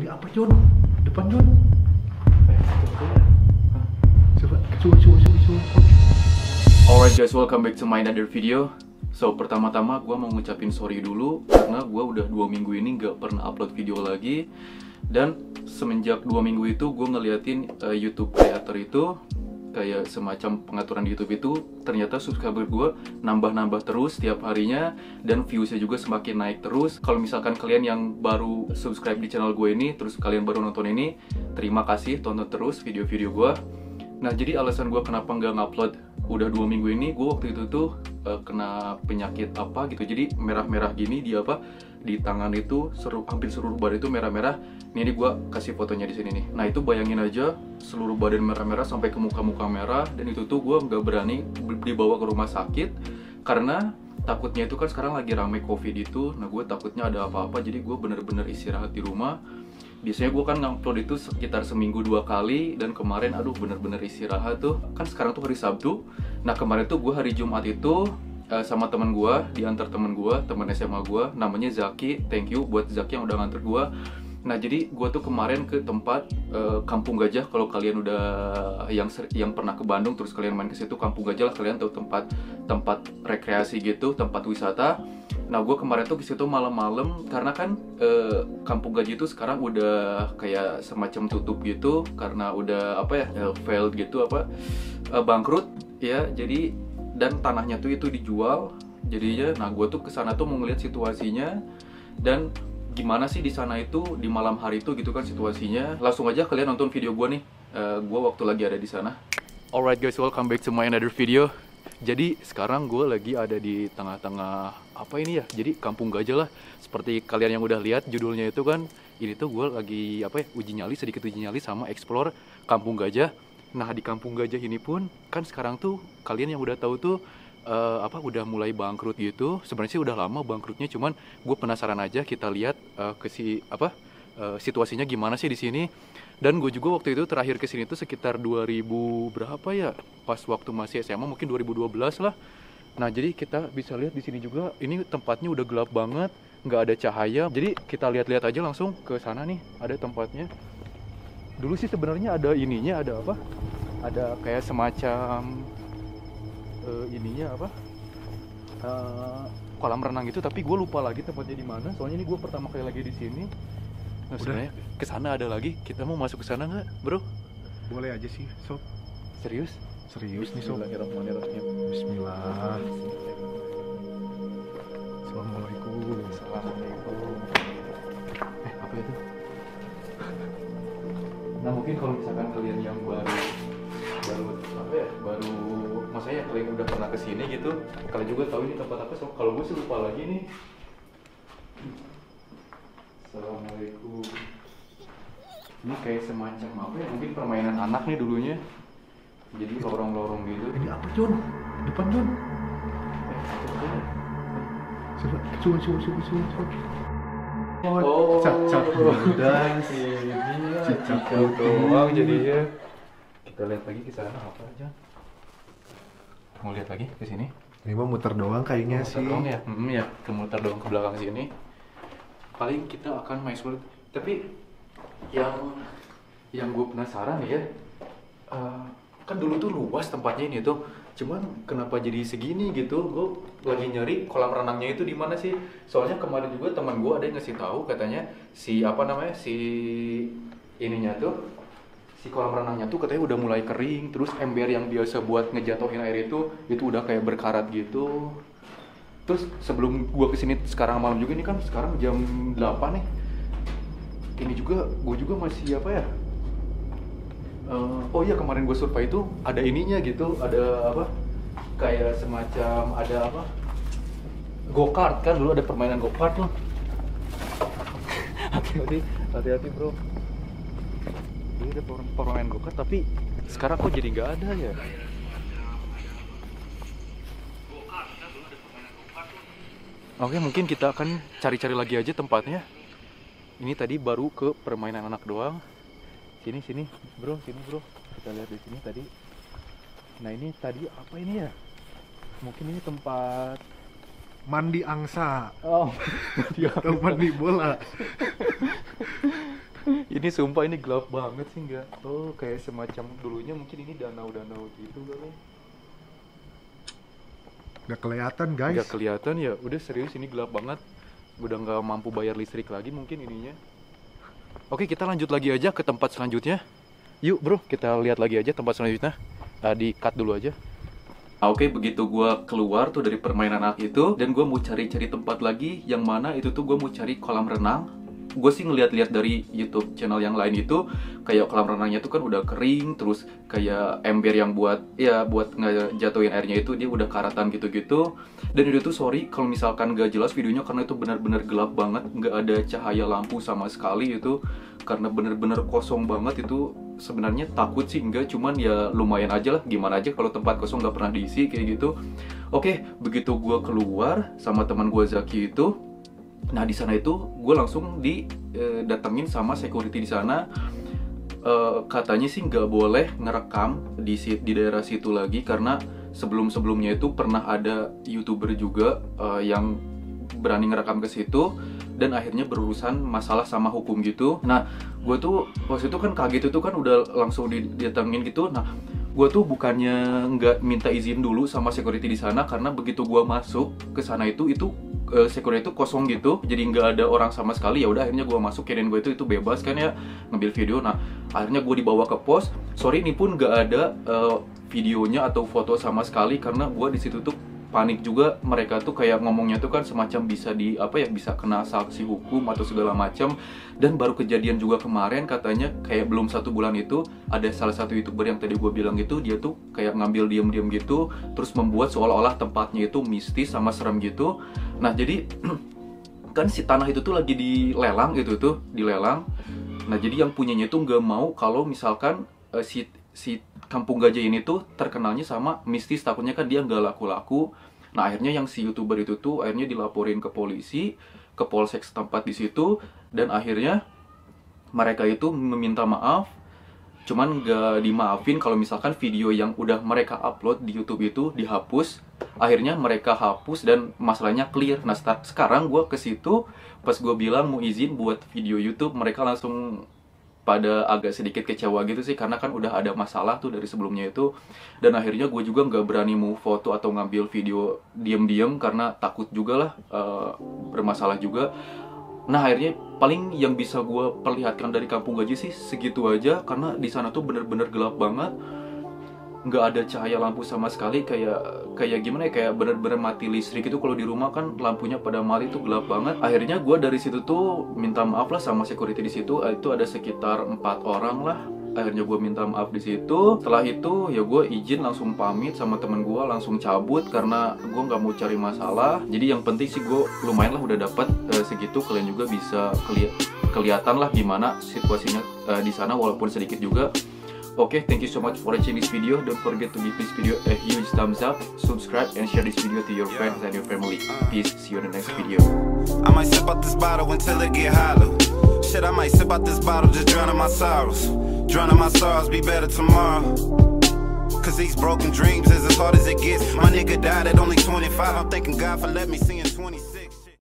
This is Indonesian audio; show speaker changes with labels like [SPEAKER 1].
[SPEAKER 1] Ini apa Jun? Depan Jun. Coba.
[SPEAKER 2] Alright guys, welcome back to my another video. So pertama-tama gue mau ngucapin sorry dulu karena gue udah 2 minggu ini gak pernah upload video lagi. Dan semenjak 2 minggu itu gue ngeliatin YouTube creator itu kayak semacam pengaturan di YouTube itu, ternyata subscriber gue nambah-nambah terus setiap harinya dan viewsnya juga semakin naik terus. Kalau misalkan kalian yang baru subscribe di channel gue ini, terus kalian baru nonton ini, terima kasih, tonton terus video-video gue. Nah, jadi alasan gue kenapa nggak ngupload udah 2 minggu ini, gue waktu itu tuh kena penyakit apa gitu. Jadi merah-merah gini di tangan itu, hampir seluruh badan itu merah-merah. Ini gue kasih fotonya di sini nih. Nah, itu bayangin aja seluruh badan merah-merah sampai ke muka-muka merah. Dan itu tuh gue nggak berani dibawa ke rumah sakit karena takutnya itu kan sekarang lagi rame COVID itu. Nah, gue takutnya ada apa-apa, jadi gue bener-bener istirahat di rumah. Biasanya gue kan ngupload itu sekitar seminggu 2 kali. Dan kemarin aduh bener-bener istirahat tuh. Kan sekarang tuh hari Sabtu. Nah, kemarin tuh gue hari Jumat itu sama teman gue, diantar teman gue, teman SMA gue, namanya Zaki. Thank you buat Zaki yang udah nganter gue. Nah, jadi gue tuh kemarin ke tempat Kampung Gajah. Kalau kalian udah yang pernah ke Bandung terus kalian main ke situ, Kampung Gajah lah, kalian tahu tempat rekreasi gitu, tempat wisata. Nah, gue kemarin tuh ke situ malam-malam karena kan Kampung Gajah itu sekarang udah kayak semacam tutup gitu karena udah failed gitu, bangkrut ya. Jadi dan tanahnya tuh itu dijual. Jadinya nah gue tuh kesana tuh mau ngeliat situasinya dan gimana sih di sana itu di malam hari itu gitu kan situasinya. Langsung aja kalian nonton video gue nih. Gue waktu lagi ada di sana. Alright guys, welcome back to my another video. Jadi sekarang gue lagi ada di tengah-tengah apa ini ya? Jadi Kampung Gajah lah. Seperti kalian yang udah lihat judulnya itu kan. Ini tuh gue lagi sedikit uji nyali sama explore Kampung Gajah. Nah, di Kampung Gajah ini pun kan sekarang tuh kalian yang udah tahu tuh udah mulai bangkrut gitu. Sebenarnya sih udah lama bangkrutnya, cuman gue penasaran aja kita lihat situasinya gimana sih di sini. Dan gue juga waktu itu terakhir ke sini tuh sekitar 2000 berapa ya? Pas waktu masih SMA, mungkin 2012 lah. Nah, jadi kita bisa lihat di sini juga ini tempatnya udah gelap banget, nggak ada cahaya. Jadi kita lihat-lihat aja langsung ke sana nih, ada tempatnya. Dulu sih sebenarnya ada ininya, ada kayak semacam kolam renang gitu, tapi gue lupa lagi tempatnya di mana. Soalnya ini gue pertama kali lagi di sini. Nah, sebenarnya ke sana ada lagi. Kita mau masuk ke sana nggak, bro?
[SPEAKER 1] Boleh aja sih, Sob.
[SPEAKER 2] Serius?
[SPEAKER 1] Serius nih, Sob.
[SPEAKER 2] Bismillahirrahmanirrahim.
[SPEAKER 1] Bismillah. Assalamualaikum.
[SPEAKER 2] Assalamualaikum. Apa itu? Nah, mungkin kalau misalkan kalian yang baru maksudnya kalian udah pernah kesini gitu, kalian juga tahu ini tempat apa. So, kalau gue sih lupa lagi nih. Assalamualaikum. Ini kayak semacam apa ya, mungkin permainan anak nih dulunya. Jadi lorong-lorong gitu.
[SPEAKER 1] Ini apa Jun? Depan Jun. Coba.
[SPEAKER 2] Oh,
[SPEAKER 1] cak dan
[SPEAKER 2] cicak doang jadinya. Kita lihat lagi ke sana apa aja. Mau lihat lagi ke sini?
[SPEAKER 1] Ini mah muter doang kayaknya sih.
[SPEAKER 2] Doang ya? Ya, muter doang ke belakang sini. Paling kita akan main explore. Tapi yang gue penasaran ya, kan dulu tuh luas tempatnya ini tuh. Cuman kenapa jadi segini gitu? Gue lagi nyari kolam renangnya itu di mana sih? Soalnya kemarin juga teman gue ada yang ngasih tahu, katanya si kolam renangnya tuh katanya udah mulai kering. Terus ember yang biasa buat ngejatohin air itu udah kayak berkarat gitu. Terus sebelum gue kesini sekarang malam juga, ini kan sekarang jam 8 nih. Ini juga gue juga masih oh iya, kemarin gue survei itu ada ininya gitu, ada kayak semacam go-kart kan, dulu ada permainan go-kart loh. Hati-hati bro. Ini ada permainan go-kart, tapi sekarang kok jadi nggak ada ya? Oke, mungkin kita akan cari-cari lagi aja tempatnya. Ini tadi baru ke permainan anak doang. Sini bro, kita lihat di sini tadi. Nah, ini tadi apa ini ya? Mungkin ini tempat
[SPEAKER 1] mandi angsa.
[SPEAKER 2] Oh,
[SPEAKER 1] atau mandi bola.
[SPEAKER 2] Ini sumpah ini gelap banget sih, enggak? Oh, kayak semacam dulunya mungkin ini danau-danau gitu kali.
[SPEAKER 1] Gak kelihatan guys.
[SPEAKER 2] Nggak kelihatan ya. Udah serius ini gelap banget. Udah nggak mampu bayar listrik lagi mungkin ininya. Oke, kita lanjut lagi aja ke tempat selanjutnya. Yuk bro, kita lihat lagi aja tempat selanjutnya. Di cut dulu aja. Oke, begitu gue keluar tuh dari permainan anak itu, dan gue mau cari-cari tempat lagi, yang mana itu tuh gue mau cari kolam renang. Gue sih ngeliat-liat dari YouTube channel yang lain itu, kayak kolam renangnya tuh kan udah kering, terus kayak ember yang buat ngejatuhin airnya itu dia udah karatan gitu-gitu. Dan itu tuh sorry kalau misalkan gak jelas videonya karena itu benar-benar gelap banget, nggak ada cahaya lampu sama sekali itu, karena bener-bener kosong banget itu. Sebenarnya takut sih enggak, cuman ya lumayan aja lah, gimana aja kalau tempat kosong nggak pernah diisi kayak gitu. Oke, begitu gue keluar sama teman gue Zaki itu, nah di sana itu gue langsung didatengin sama security di sana. Katanya sih nggak boleh ngerekam di daerah situ lagi karena sebelum-sebelumnya itu pernah ada YouTuber juga yang berani ngerekam ke situ dan akhirnya berurusan masalah sama hukum gitu. Nah, gue tuh waktu itu kan kaget itu kan udah langsung didatengin gitu. Nah, gue tuh bukannya nggak minta izin dulu sama security di sana karena begitu gue masuk ke sana itu security itu kosong gitu, jadi nggak ada orang sama sekali. Ya udah akhirnya gue masuk, kirain gue itu bebas kan ya ngambil video. Nah, akhirnya gue dibawa ke pos. Sorry ini pun nggak ada videonya atau foto sama sekali karena gue di situ tuh panik juga. Mereka tuh kayak ngomongnya tuh kan semacam bisa bisa kena sanksi hukum atau segala macam. Dan baru kejadian juga kemarin katanya kayak belum 1 bulan itu ada salah satu YouTuber yang tadi gue bilang itu, dia tuh kayak ngambil diam-diam gitu terus membuat seolah-olah tempatnya itu mistis sama serem gitu. Nah jadi kan si tanah itu tuh lagi dilelang gitu tuh, dilelang. Nah jadi yang punyanya itu nggak mau kalau misalkan si Kampung Gajah ini tuh terkenalnya sama mistis, takutnya kan dia nggak laku-laku. Nah akhirnya yang si YouTuber itu tuh akhirnya dilaporin ke polisi, ke polsek setempat di situ, dan akhirnya mereka itu meminta maaf. Cuman nggak dimaafin kalau misalkan video yang udah mereka upload di YouTube itu dihapus. Akhirnya mereka hapus dan masalahnya clear. Nah sekarang gue ke situ, pas gue bilang mau izin buat video YouTube, mereka langsung pada agak sedikit kecewa gitu sih karena kan udah ada masalah tuh dari sebelumnya itu. Dan akhirnya gue juga nggak berani mau foto atau ngambil video diam-diam karena takut juga lah bermasalah juga. Nah akhirnya paling yang bisa gue perlihatkan dari Kampung Gajah sih segitu aja karena di sana tuh bener-bener gelap banget, nggak ada cahaya lampu sama sekali, kayak gimana ya, kayak bener-bener mati listrik itu. Kalau di rumah kan lampunya pada mati itu gelap banget. Akhirnya gue dari situ tuh minta maaf lah sama security di situ. Itu ada sekitar 4 orang lah. Akhirnya gue minta maaf di situ. Setelah itu ya gue izin langsung pamit sama temen gue, langsung cabut karena gue nggak mau cari masalah. Jadi yang penting sih gue lumayan lah udah dapat segitu. Kalian juga bisa kelihatan lah gimana situasinya di sana walaupun sedikit juga. Okay, thank you so much for watching this video. Don't forget to give this video a huge thumbs up, subscribe, and share this video to your friends and your family. Peace. See you in the next video.
[SPEAKER 3] I might sip out this bottle until it get hollow. Shit, I might sip out this bottle, just drowning my sorrows. Drowning my sorrows, be better tomorrow. Cause these broken dreams is as hard as it gets. My nigga died at only 25. I'm thanking God for letting me see in 26.